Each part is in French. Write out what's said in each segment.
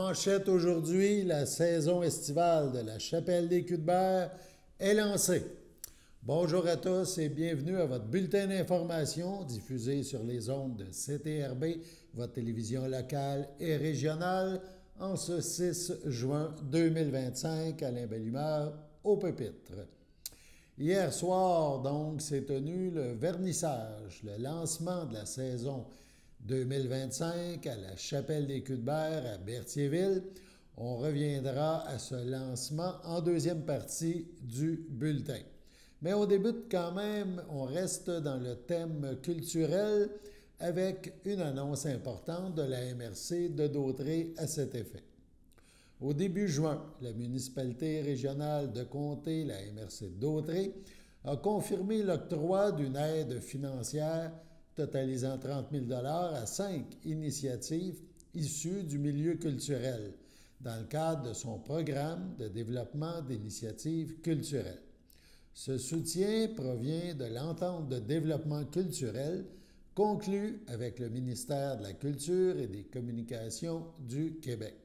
Manchette aujourd'hui, la saison estivale de la Chapelle des Culs-de-Berre est lancée. Bonjour à tous et bienvenue à votre bulletin d'information diffusé sur les ondes de CTRB, votre télévision locale et régionale, en ce 6 juin 2025, Alain Bellumeur au pupitre. Hier soir, donc, s'est tenu le vernissage, le lancement de la saison 2025 à la Chapelle des Culs-de-Berre à Berthierville. On reviendra à ce lancement en deuxième partie du bulletin. Mais on débute quand même, on reste dans le thème culturel avec une annonce importante de la MRC de Dautrey à cet effet. Au début juin, la municipalité régionale de Comté, la MRC de Dautrey, a confirmé l'octroi d'une aide financière totalisant 30 000 à 5 initiatives issues du milieu culturel dans le cadre de son programme de développement d'initiatives culturelles. Ce soutien provient de l'entente de développement culturel conclue avec le ministère de la Culture et des Communications du Québec.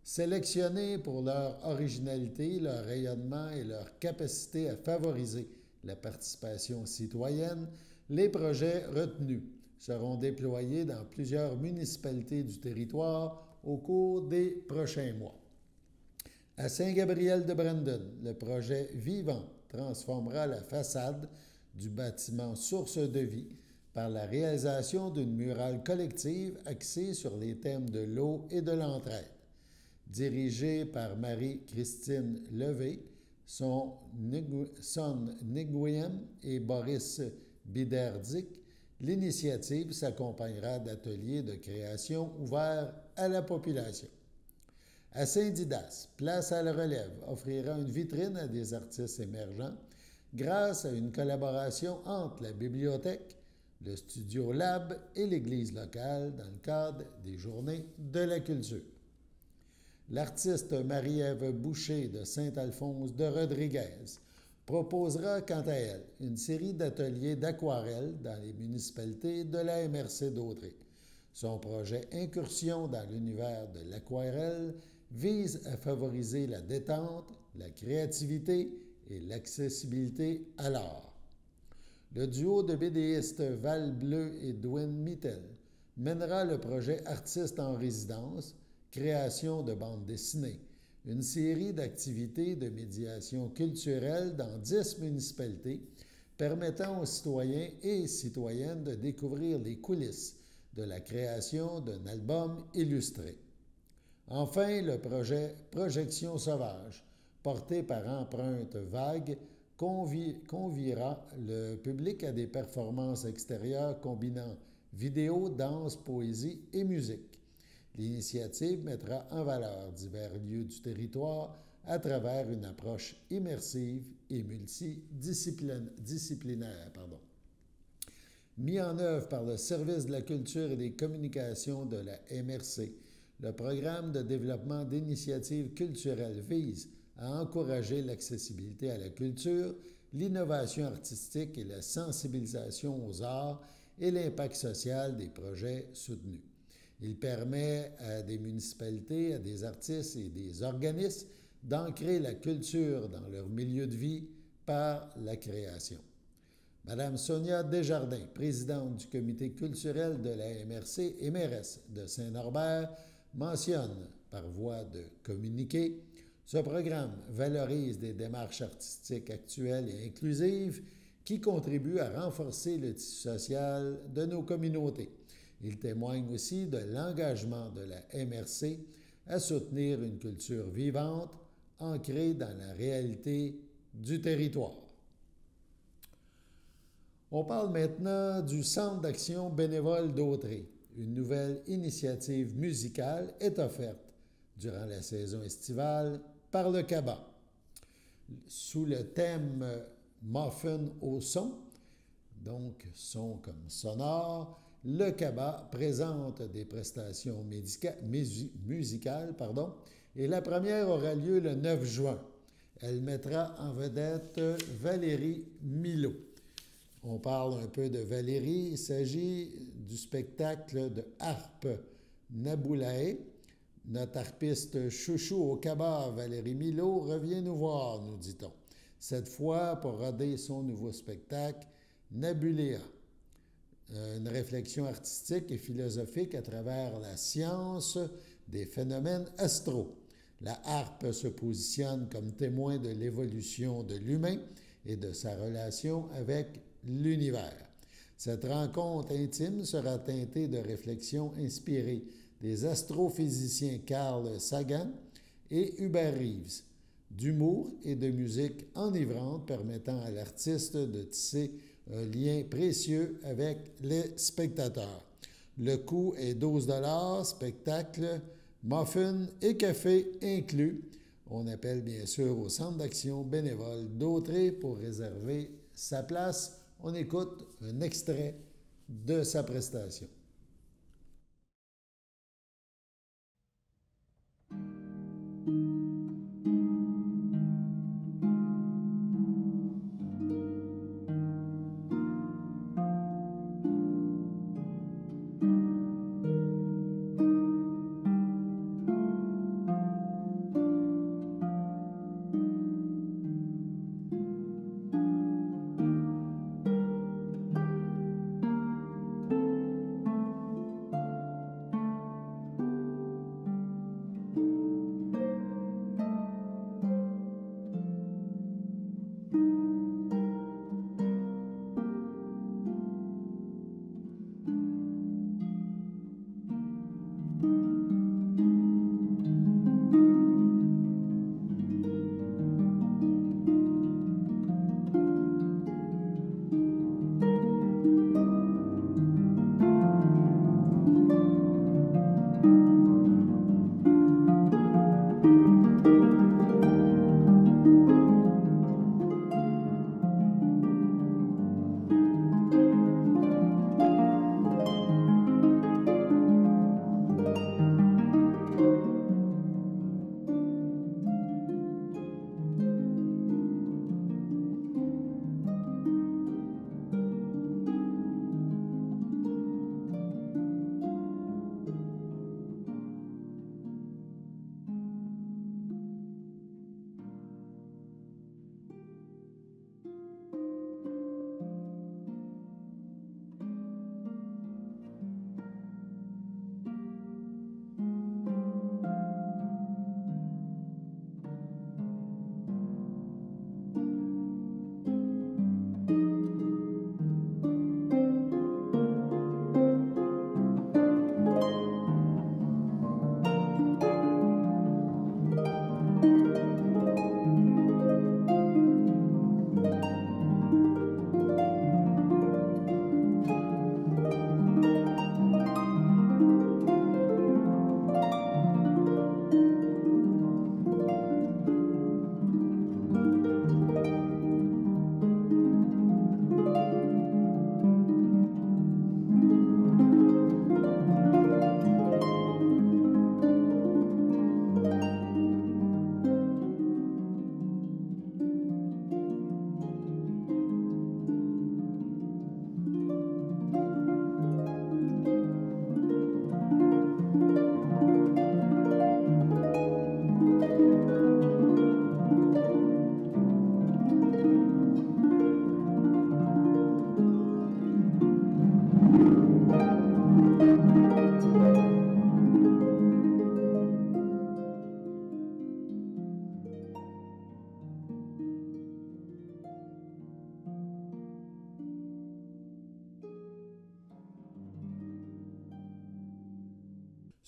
Sélectionnés pour leur originalité, leur rayonnement et leur capacité à favoriser la participation citoyenne, les projets retenus seront déployés dans plusieurs municipalités du territoire au cours des prochains mois. À Saint-Gabriel-de-Brandon, le projet Vivant transformera la façade du bâtiment Source de vie par la réalisation d'une murale collective axée sur les thèmes de l'eau et de l'entraide. Dirigée par Marie-Christine Levé, son Nguyen et Boris Biderdic, l'initiative s'accompagnera d'ateliers de création ouverts à la population. À Saint-Didas, Place à la Relève offrira une vitrine à des artistes émergents grâce à une collaboration entre la bibliothèque, le studio Lab et l'église locale dans le cadre des Journées de la culture. L'artiste Marie-Ève Boucher de Saint-Alphonse de Rodriguez proposera quant à elle une série d'ateliers d'aquarelle dans les municipalités de la MRC d'Autrey. Son projet Incursion dans l'univers de l'aquarelle vise à favoriser la détente, la créativité et l'accessibilité à l'art. Le duo de BDistes Val Bleu et Dwayne Mittel mènera le projet Artistes en résidence, création de bandes dessinées, une série d'activités de médiation culturelle dans 10 municipalités permettant aux citoyens et citoyennes de découvrir les coulisses de la création d'un album illustré. Enfin, le projet Projection sauvage, porté par Empreinte Vague, conviera le public à des performances extérieures combinant vidéo, danse, poésie et musique. L'initiative mettra en valeur divers lieux du territoire à travers une approche immersive et multidisciplinaire. Mis en œuvre par le Service de la culture et des communications de la MRC, le programme de développement d'initiatives culturelles vise à encourager l'accessibilité à la culture, l'innovation artistique et la sensibilisation aux arts et l'impact social des projets soutenus. Il permet à des municipalités, à des artistes et des organismes d'ancrer la culture dans leur milieu de vie par la création. Madame Sonia Desjardins, présidente du comité culturel de la MRC et mairesse de Saint-Norbert, mentionne par voie de communiqué: ce programme valorise des démarches artistiques actuelles et inclusives qui contribuent à renforcer le tissu social de nos communautés. Il témoigne aussi de l'engagement de la MRC à soutenir une culture vivante, ancrée dans la réalité du territoire. On parle maintenant du Centre d'action bénévole d'Autrey. Une nouvelle initiative musicale est offerte durant la saison estivale par le CABA. Sous le thème Muffin au son, donc son comme sonore, le CABA présente des prestations musicales, et la première aura lieu le 9 juin. Elle mettra en vedette Valérie Milot. On parle un peu de Valérie. Il s'agit du spectacle de harpe Naboulaye, Notre harpiste chouchou au cabas, Valérie Milot, revient nous voir, nous dit-on. Cette fois pour roder son nouveau spectacle, Nabuléa. Une réflexion artistique et philosophique à travers la science des phénomènes astraux. La harpe se positionne comme témoin de l'évolution de l'humain et de sa relation avec l'univers. Cette rencontre intime sera teintée de réflexions inspirées des astrophysiciens Carl Sagan et Hubert Reeves, d'humour et de musique enivrante permettant à l'artiste de tisser un lien précieux avec les spectateurs. Le coût est 12 $, spectacle, muffins et café inclus. On appelle bien sûr au Centre d'action bénévole d'Autrey pour réserver sa place. On écoute un extrait de sa prestation.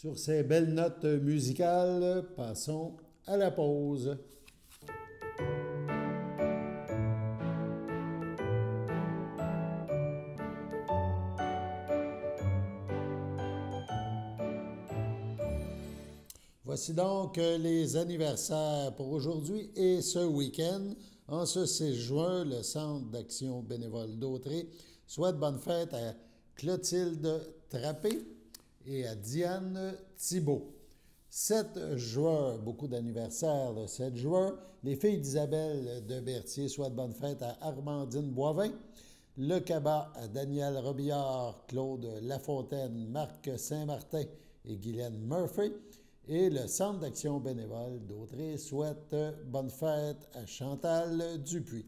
Sur ces belles notes musicales, passons à la pause. Voici donc les anniversaires pour aujourd'hui et ce week-end. En ce 6 juin, le Centre d'action bénévole d'Autrey souhaite bonne fête à Clotilde Trappé et à Diane Thibault. 7 juin, beaucoup d'anniversaires le 7 juin. Les filles d'Isabelle de Berthier souhaitent bonne fête à Armandine Boivin. Le Cabas à Daniel Robillard, Claude Lafontaine, Marc Saint-Martin et Guylaine Murphy. Et le Centre d'action bénévole d'Autrey souhaite bonne fête à Chantal Dupuis.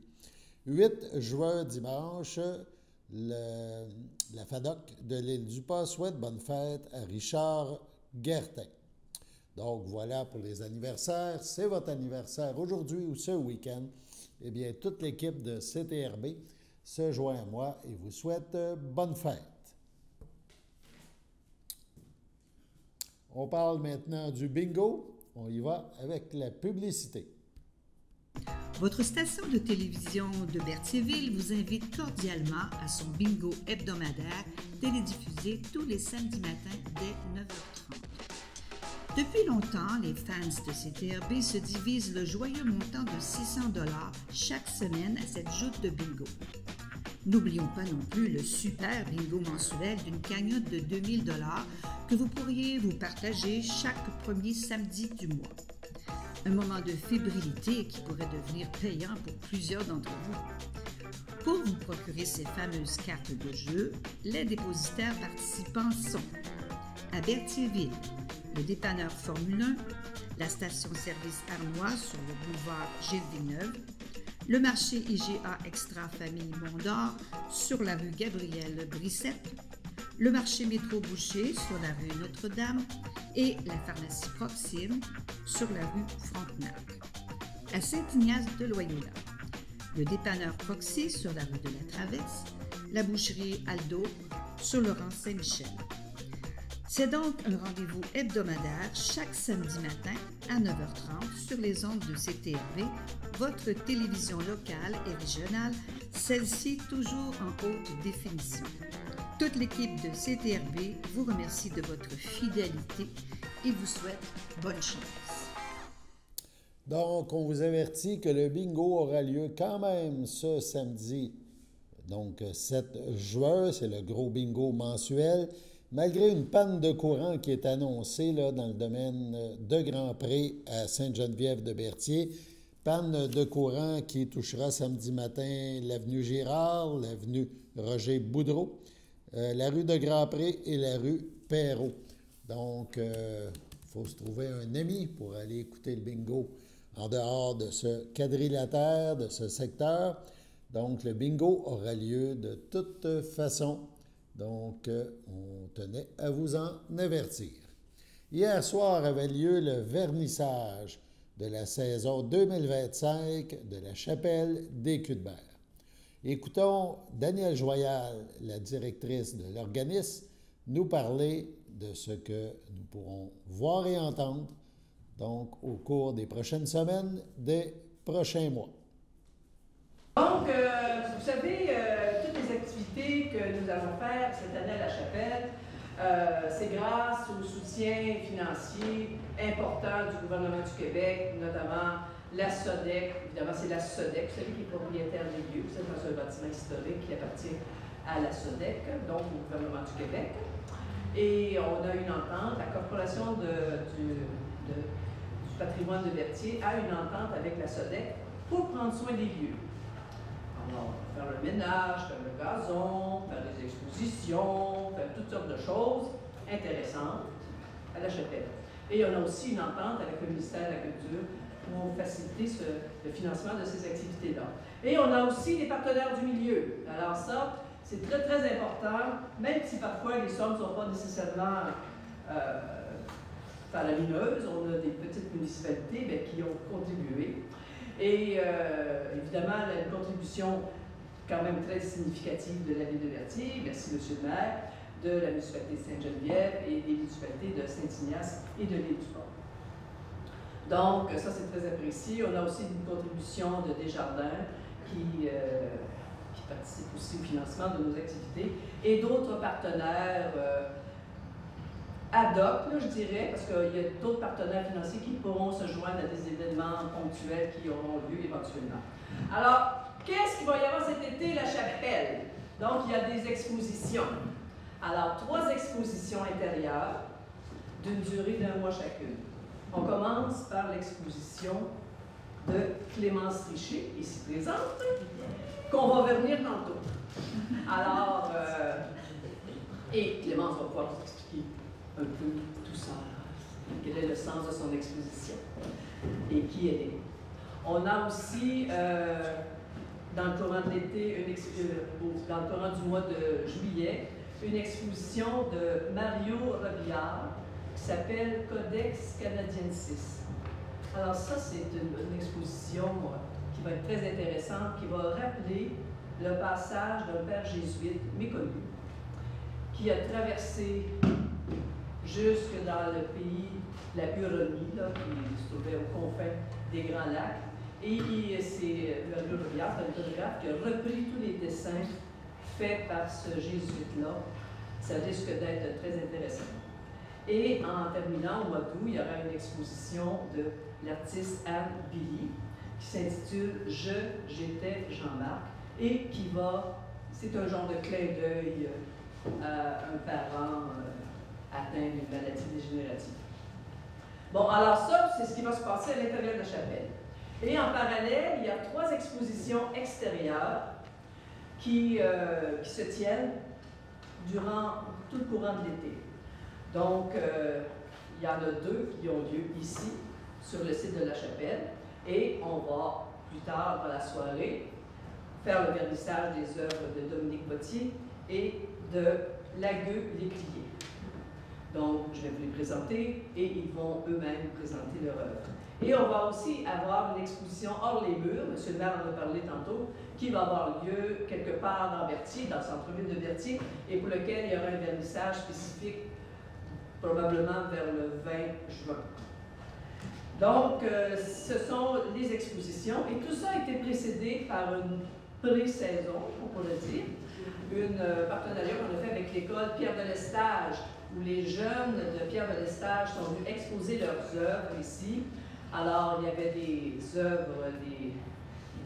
8 juin dimanche, la FADOC de l'île du Pas souhaite bonne fête à Richard Guertin. Donc voilà pour les anniversaires. C'est votre anniversaire aujourd'hui ou ce week-end. Eh bien, toute l'équipe de CTRB se joint à moi et vous souhaite bonne fête. On parle maintenant du bingo. On y va avec la publicité. Votre station de télévision de Berthierville vous invite cordialement à son bingo hebdomadaire télédiffusé tous les samedis matins dès 9h30. Depuis longtemps, les fans de CTRB se divisent le joyeux montant de 600 $ chaque semaine à cette joute de bingo. N'oublions pas non plus le super bingo mensuel d'une cagnotte de 2000 $ que vous pourriez vous partager chaque premier samedi du mois. Un moment de fébrilité qui pourrait devenir payant pour plusieurs d'entre vous. Pour vous procurer ces fameuses cartes de jeu, les dépositaires participants sont à Berthierville, le dépanneur Formule 1, la station-service Arnois sur le boulevard Gilles Villeneuve, le marché IGA Extra Famille Mont-d'Or sur la rue Gabrielle Brissette, le marché Métro Boucher sur la rue Notre-Dame et la pharmacie Proxime sur la rue Frontenac. À Saint-Ignace-de-Loyola, le dépanneur Proxy sur la rue de la Traverse, la boucherie Aldo sur le rang Saint-Michel. C'est donc un rendez-vous hebdomadaire chaque samedi matin à 9h30 sur les ondes de CTRB, votre télévision locale et régionale, celle-ci toujours en haute définition. Toute l'équipe de CTRB vous remercie de votre fidélité et vous souhaite bonne chance. Donc, on vous avertit que le bingo aura lieu quand même ce samedi. Donc, 7 juin, c'est le gros bingo mensuel. Malgré une panne de courant qui est annoncée là, dans le domaine de Grand-Pré à Sainte-Geneviève-de-Berthier, panne de courant qui touchera samedi matin l'avenue Girard, l'avenue Roger-Boudreau, la rue de Grand-Pré et la rue Perrault. Donc, il faut se trouver un ami pour aller écouter le bingo en dehors de ce quadrilatère, de ce secteur. Donc, le bingo aura lieu de toute façon. Donc, on tenait à vous en avertir. Hier soir avait lieu le vernissage de la saison 2025 de la chapelle des Culs-de-Berre. Écoutons Danielle Joyal, la directrice de l'organisme, nous parler de ce que nous pourrons voir et entendre donc au cours des prochaines semaines, des prochains mois. Donc, vous savez, toutes les activités que nous allons faire cette année à la chapelle, c'est grâce au soutien financier important du gouvernement du Québec, notamment la SODEC. Évidemment, c'est la SODEC, vous savez, qui est propriétaire des lieux. C'est dans un bâtiment historique qui appartient à la SODEC, donc au gouvernement du Québec. Et on a une entente, la Corporation du patrimoine de Berthier a une entente avec la SODEC pour prendre soin des lieux. Alors, faire le ménage, faire le gazon, faire des expositions, faire toutes sortes de choses intéressantes à la chapelle. Et on a aussi une entente avec le ministère de la Culture pour faciliter le financement de ces activités-là. Et on a aussi des partenaires du milieu. Alors ça, c'est très, très important, même si parfois les sommes ne sont pas nécessairement faramineuses. On a des petites municipalités mais, qui ont contribué. Et évidemment, la contribution quand même très significative de la ville de Berthier, merci M. le maire, de la municipalité de Sainte-Geneviève et des municipalités de Saint-Ignace et de l'île du Port. Donc, ça c'est très apprécié. On a aussi une contribution de Desjardins qui participe aussi au financement de nos activités et d'autres partenaires ad hoc, là, je dirais, parce qu'il y a d'autres partenaires financiers qui pourront se joindre à des événements ponctuels qui auront lieu éventuellement. Alors, qu'est-ce qu'il va y avoir cet été, la chapelle? Donc, il y a des expositions. Alors, 3 expositions intérieures d'une durée d'1 mois chacune. On commence par l'exposition de Clémence Richer, ici présente, qu'on va revenir tantôt. Alors, et Clémence va pouvoir vous expliquer un peu tout ça. quel est le sens de son exposition et qui elle est. On a aussi, dans le courant de l'été, dans le courant du mois de juillet, une exposition de Mario Robillard qui s'appelle Codex Canadiensis. Alors ça, c'est une exposition qui va être très intéressante, qui va rappeler le passage d'un père jésuite méconnu qui a traversé jusque dans le pays, la Huronie, là, qui se trouvait aux confins des Grands Lacs. Et c'est Mario Robillard, un photographe, qui a repris tous les dessins faits par ce jésuite-là. Ça risque d'être très intéressant. Et en terminant, au mois d'août, il y aura une exposition de l'artiste Anne Billy qui s'intitule « J'étais Jean-Marc » et qui va, c'est un genre de clin d'œil à un parent atteint d'une maladie dégénérative. Bon, alors ça, c'est ce qui va se passer à l'intérieur de la chapelle. Et en parallèle, il y a 3 expositions extérieures qui se tiennent durant tout le courant de l'été. Donc, il y en a 2 qui ont lieu ici, sur le site de la chapelle, et on va, plus tard dans la soirée, faire le vernissage des œuvres de Dominique Bottier et de Lagueux Lécuyer. Donc, je vais vous les présenter et ils vont eux-mêmes présenter leur œuvre. Et on va aussi avoir une exposition hors les murs, M. le maire en a parlé tantôt, qui va avoir lieu quelque part dans Berthier, dans le centre-ville de Berthier, et pour lequel il y aura un vernissage spécifique, probablement vers le 20 juin. Donc, ce sont les expositions, et tout ça a été précédé par une pré-saison, on pourrait dire, un partenariat qu'on a fait avec l'école Pierre de Lestage, où les jeunes de Pierre de Lestage sont venus exposer leurs œuvres ici. Alors, il y avait des œuvres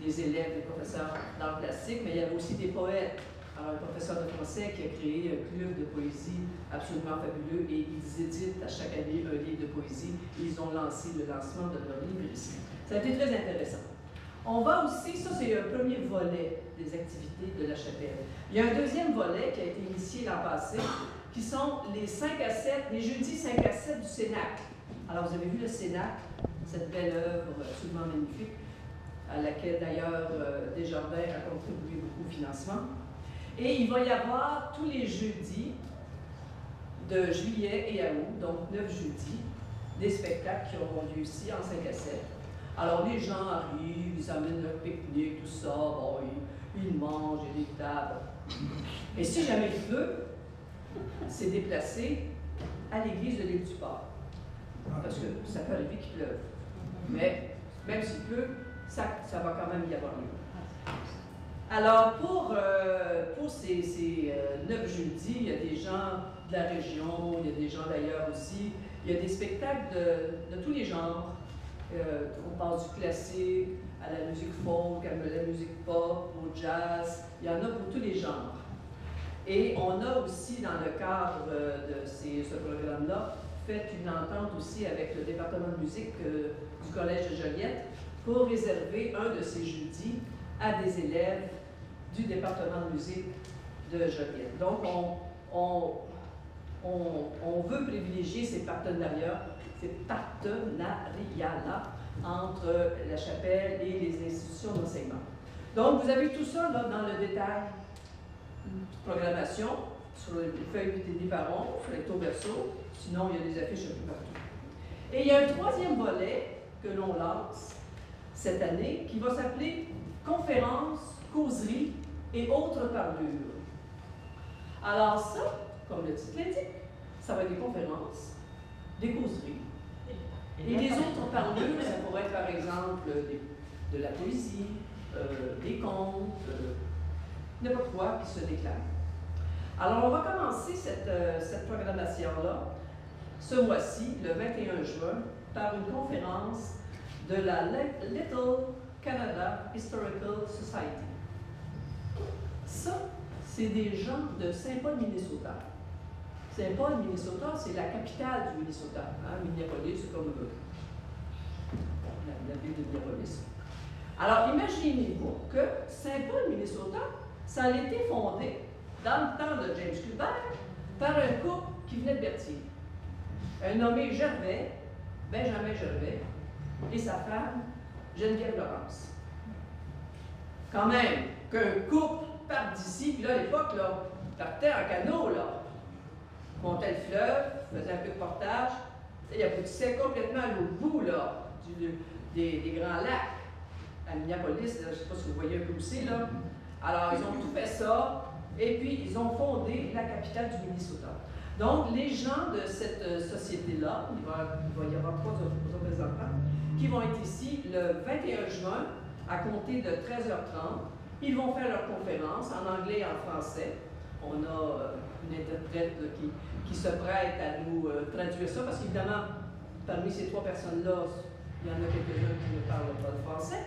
des élèves, des professeurs d'art plastique, mais il y avait aussi des poètes. Alors, un professeur de français qui a créé un club de poésie absolument fabuleux et ils éditent à chaque année un livre de poésie. Ils ont lancé le lancement de leur livre ici. Ça a été très intéressant. On va aussi, ça c'est un premier volet des activités de la chapelle. Il y a un deuxième volet qui a été initié l'an passé, qui sont les 5 à 7, les jeudis 5 à 7 du Cénacle. Alors, vous avez vu le Cénacle, cette belle œuvre absolument magnifique, à laquelle d'ailleurs Desjardins a contribué beaucoup au financement. Et il va y avoir tous les jeudis de juillet et à août, donc 9 jeudis, des spectacles qui auront lieu ici en 5 à 7. Alors les gens arrivent, ils amènent leur pique-nique, tout ça, bon, ils mangent, il y a des tables. Et si jamais il pleut, c'est déplacé à l'église de l'île du Port. Parce que ça peut arriver qu'il pleuve. Mais même s'il pleut, ça va quand même y avoir lieu. Alors, pour ces 9 jeudis, il y a des gens de la région, il y a des gens d'ailleurs aussi. Il y a des spectacles de tous les genres. On passe du classique à la musique folk, à la musique pop, au jazz. Il y en a pour tous les genres. Et on a aussi, dans le cadre de ce programme-là, fait une entente aussi avec le département de musique du Collège de Joliette pour réserver un de ces jeudis à des élèves du département de musique de Joliette. Donc, on veut privilégier ces partenariats-là entre la chapelle et les institutions d'enseignement. Donc, vous avez tout ça là, dans le détail programmation, sur les feuilles des parents, sur les recto verso, sinon il y a des affiches un peu partout. Et il y a un troisième volet que l'on lance cette année qui va s'appeler Conférences, causeries et autres parlures. Alors ça, comme le titre l'indique, ça va être des conférences, des causeries. Et les autres parlures, ça pourrait être par exemple de la poésie, des contes, n'importe quoi qui se déclare. Alors, on va commencer cette programmation-là, ce mois-ci, le 21 juin, par une conférence de la Little Canada Historical Society. Ça, c'est des gens de Saint Paul, Minnesota. Saint Paul, Minnesota, c'est la capitale du Minnesota. Hein? Minneapolis, c'est comme la ville de Minneapolis. Alors, imaginez-vous que Saint Paul, Minnesota, ça a été fondé dans le temps de James Culbert par un couple qui venait de Berthier. Un nommé Gervais Benjamin Gervais, et sa femme, Geneviève Laurence. Quand même, qu'un couple parte d'ici, puis là, à l'époque, là, partait en canot, là, montait le fleuve, faisait un peu de portage, il aboutissait complètement à l'autre bout, là, des Grands Lacs, à Minneapolis, là, je ne sais pas si vous voyez un peu où c'est, là. Alors, ils ont tout fait ça, et puis ils ont fondé la capitale du Minnesota. Donc, les gens de cette société-là, il va y avoir 3 représentants, qui vont être ici le 21 juin, à compter de 13h30. Ils vont faire leur conférence en anglais et en français. On a une interprète qui se prête à nous traduire ça, parce qu'évidemment, parmi ces 3 personnes-là, il y en a quelques-uns qui ne parlent pas le français.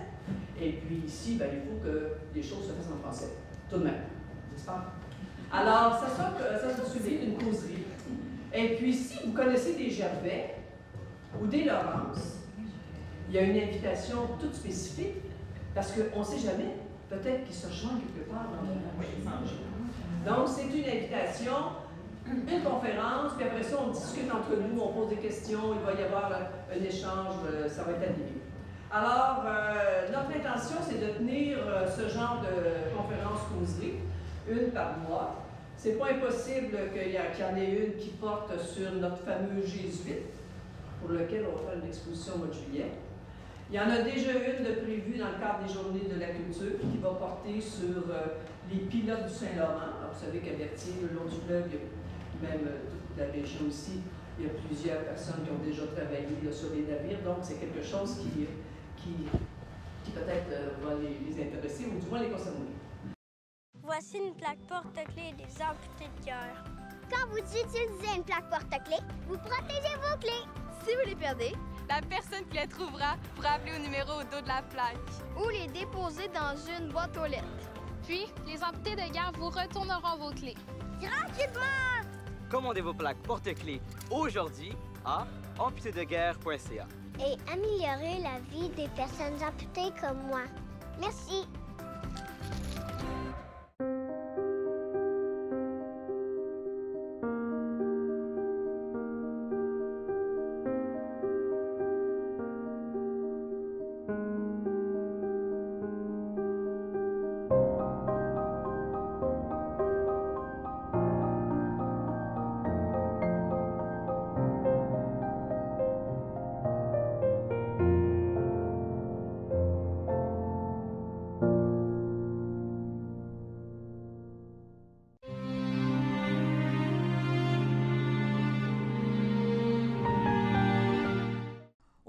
Et puis ici, ben, il faut que les choses se fassent en français, tout de même, n'est-ce pas? Alors, ça sera suivi d'une causerie. Et puis, si vous connaissez des Gervais ou des Laurence, il y a une invitation toute spécifique, parce qu'on ne sait jamais, peut-être qu'ils se rejoignent quelque part dans l'étranger. Donc, c'est une invitation, une conférence, puis après ça, on discute entre nous, on pose des questions, il va y avoir un échange, ça va être animé. Alors, notre intention, c'est de tenir ce genre de conférence-causerie, une par mois. C'est pas impossible qu'il y en ait une qui porte sur notre fameux jésuite, pour lequel on va faire une exposition au mois de juillet. Il y en a déjà une de prévue dans le cadre des Journées de la culture qui va porter sur les pilotes du Saint-Laurent. Alors, vous savez qu'à Berthier, le long du fleuve, même toute la région ici, il y a plusieurs personnes qui ont déjà travaillé là, sur les navires. Donc, c'est quelque chose qui peut-être va les intéresser ou du moins les concerner. Voici une plaque porte-clés des amputés de cœur. Quand vous utilisez une plaque porte-clés, vous protégez vos clés. Si vous les perdez, la personne qui les trouvera pourra appeler au numéro au dos de la plaque. Ou les déposer dans une boîte aux lettres. Puis, les amputés de guerre vous retourneront vos clés. Gratuitement! Commandez vos plaques porte-clés aujourd'hui à amputédeguerre.ca. Et améliorer la vie des personnes amputées comme moi. Merci.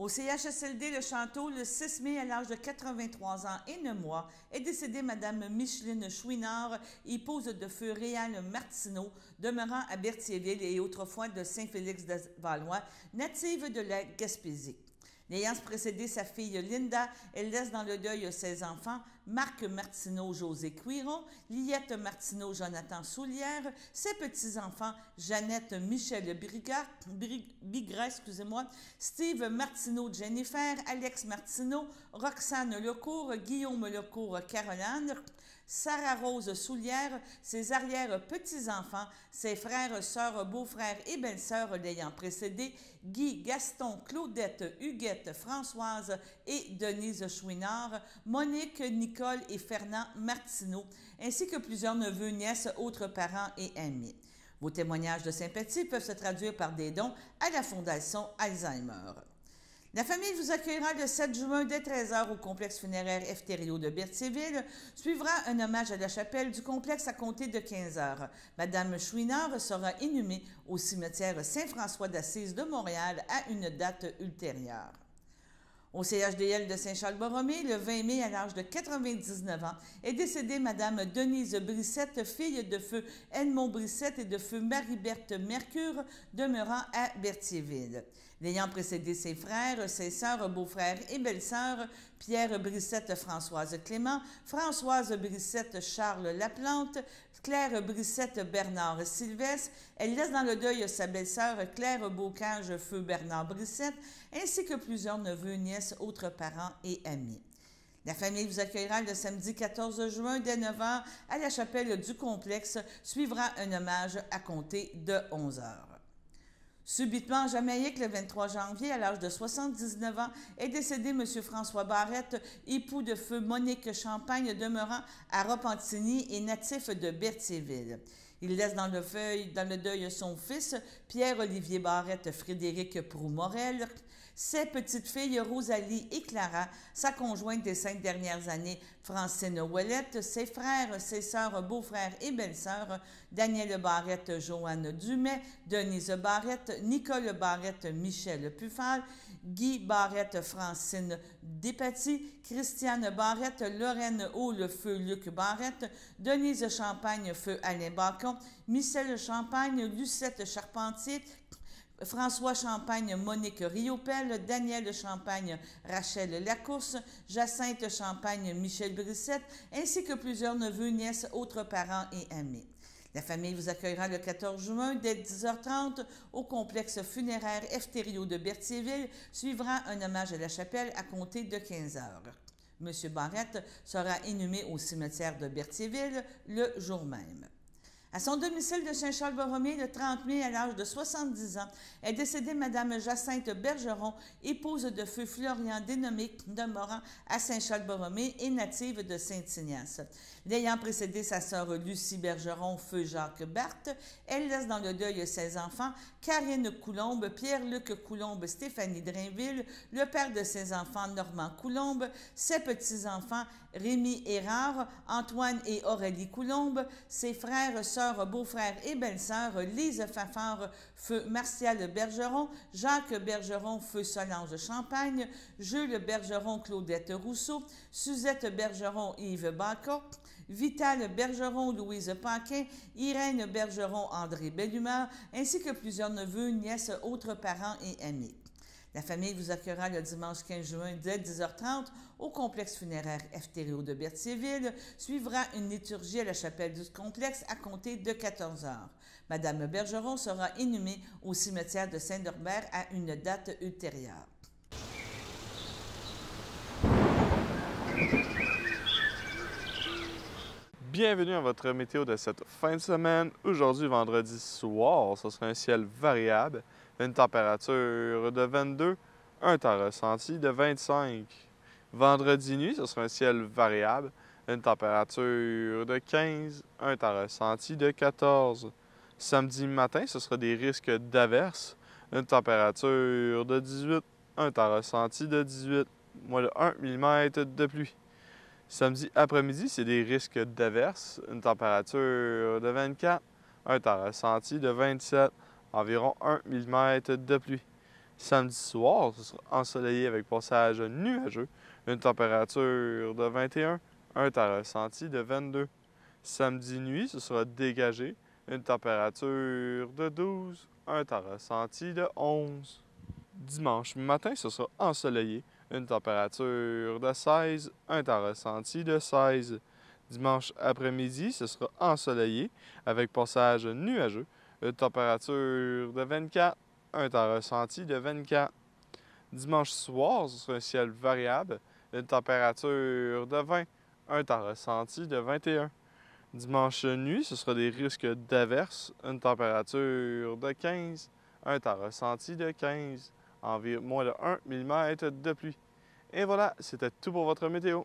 Au CHSLD Le Château, le 6 mai, à l'âge de 83 ans et 9 mois, est décédée Mme Micheline Chouinard, épouse de feu Réal Martineau, demeurant à Berthierville et autrefois de Saint-Félix-de-Valois, native de la Gaspésie. N'ayant précédé sa fille Linda, elle laisse dans le deuil ses enfants, Marc Martineau, José Cuiron, Liette Martineau, Jonathan Soulière, ses petits-enfants, Jeannette Michel Bigras, Steve Martineau, Jennifer, Alex Martineau, Roxane Lecourt, Guillaume Lecourt, Caroline, Sarah Rose Soulière, ses arrière-petits-enfants, ses frères, sœurs, beaux-frères et belles-sœurs l'ayant précédé, Guy, Gaston, Claudette, Huguette, Françoise et Denise Chouinard, Monique, Nicole et Fernand Martineau, ainsi que plusieurs neveux, nièces, autres parents et amis. Vos témoignages de sympathie peuvent se traduire par des dons à la Fondation Alzheimer. La famille vous accueillera le 7 juin dès 13h au complexe funéraire Efterio de Berthierville. Suivra un hommage à la chapelle du complexe à compter de 15h. Madame Chouinard sera inhumée au cimetière Saint-François d'Assise de Montréal à une date ultérieure. Au CHDL de Saint-Charles-Borromée, le 20 mai, à l'âge de 99 ans, est décédée Mme Denise Brissette, fille de feu Edmond Brissette et de feu Marie-Berthe Mercure, demeurant à Berthierville. L'ayant précédé ses frères, ses sœurs, beaux-frères et belles-sœurs, Pierre Brissette, Françoise Clément, Françoise Brissette, Charles Laplante, Claire Brissette, Bernard Sylvestre. Elle laisse dans le deuil sa belle-sœur Claire Bocage, feu Bernard Brissette, ainsi que plusieurs neveux, nièces, autres parents et amis. La famille vous accueillera le samedi 14 juin dès 9h à la chapelle du complexe. Suivra un hommage à compter de 11h. Subitement, en Jamaïque, le 23 janvier, à l'âge de 79 ans, est décédé M. François Barrette, époux de feu Monique Champagne, demeurant à Repentigny et natif de Berthierville. Il laisse dans le deuil son fils, Pierre-Olivier Barrette Frédéric Proux-Morel, ses petites filles Rosalie et Clara, sa conjointe des 5 dernières années, Francine Ouellette, ses frères, ses sœurs, beaux-frères et belles-sœurs, Daniel Barrette, Joanne Dumais, Denise Barrette, Nicole Barrette, Michel Puffal, Guy Barrette, Francine Despatie, Christiane Barrette, Lorraine Haut-le-Feu, Luc Barrette, Denise Champagne, Feu Alain Bacon, Michel Champagne, Lucette Charpentier, François Champagne, Monique Riopel, Daniel Champagne, Rachel Lacourse, Jacinthe Champagne, Michel Brissette, ainsi que plusieurs neveux, nièces, autres parents et amis. La famille vous accueillera le 14 juin dès 10h30 au complexe funéraire Eftério de Berthierville. Suivra un hommage à la chapelle à compter de 15h. M. Barrette sera inhumé au cimetière de Berthierville le jour même. À son domicile de Saint-Charles-Borromée, le 30 mai, à l'âge de 70 ans, est décédée Mme Jacinthe Bergeron, épouse de feu Florian dénommé demeurant à Saint-Charles-Borromée et native de Saint-Ignace. L'ayant précédé sa sœur Lucie Bergeron, feu Jacques Barthes, elle laisse dans le deuil ses enfants, Karine Coulombe, Pierre-Luc Coulombe, Stéphanie Drainville, le père de ses enfants, Normand Coulombe, ses petits-enfants, Rémi Hérard, Antoine et Aurélie Coulombe, ses frères, sœurs, beaux-frères et belles-sœurs, Lise Fafard, feu Martial Bergeron, Jacques Bergeron, feu Solange Champagne, Jules Bergeron, Claudette Rousseau, Suzette Bergeron, Yves Bacot, Vital Bergeron, Louise Paquin, Irène Bergeron, André Bellumeur, ainsi que plusieurs neveux, nièces, autres parents et amis. La famille vous accueillera le dimanche 15 juin dès 10h30 au complexe funéraire Eftério de Berthierville. Suivra une liturgie à la chapelle du complexe à compter de 14h. Madame Bergeron sera inhumée au cimetière de Saint-Norbert à une date ultérieure. Bienvenue à votre météo de cette fin de semaine. Aujourd'hui, vendredi soir, ce sera un ciel variable, une température de 22, un temps ressenti de 25. Vendredi nuit, ce sera un ciel variable, une température de 15, un temps ressenti de 14. Samedi matin, ce sera des risques d'averses, une température de 18, un temps ressenti de 18, moins de 1 mm de pluie. Samedi après-midi, c'est des risques d'averses, une température de 24, un temps ressenti de 27, environ 1 mm de pluie. Samedi soir, ce sera ensoleillé avec passage nuageux, une température de 21, un temps ressenti de 22. Samedi nuit, ce sera dégagé, une température de 12, un temps ressenti de 11. Dimanche matin, ce sera ensoleillé, une température de 16, un temps ressenti de 16. Dimanche après-midi, ce sera ensoleillé avec passage nuageux, une température de 24, un temps ressenti de 24. Dimanche soir, ce sera un ciel variable, une température de 20, un temps ressenti de 21. Dimanche nuit, ce sera des risques d'averses, une température de 15, un temps ressenti de 15. Environ moins de 1 mm de pluie. Et voilà, c'était tout pour votre météo.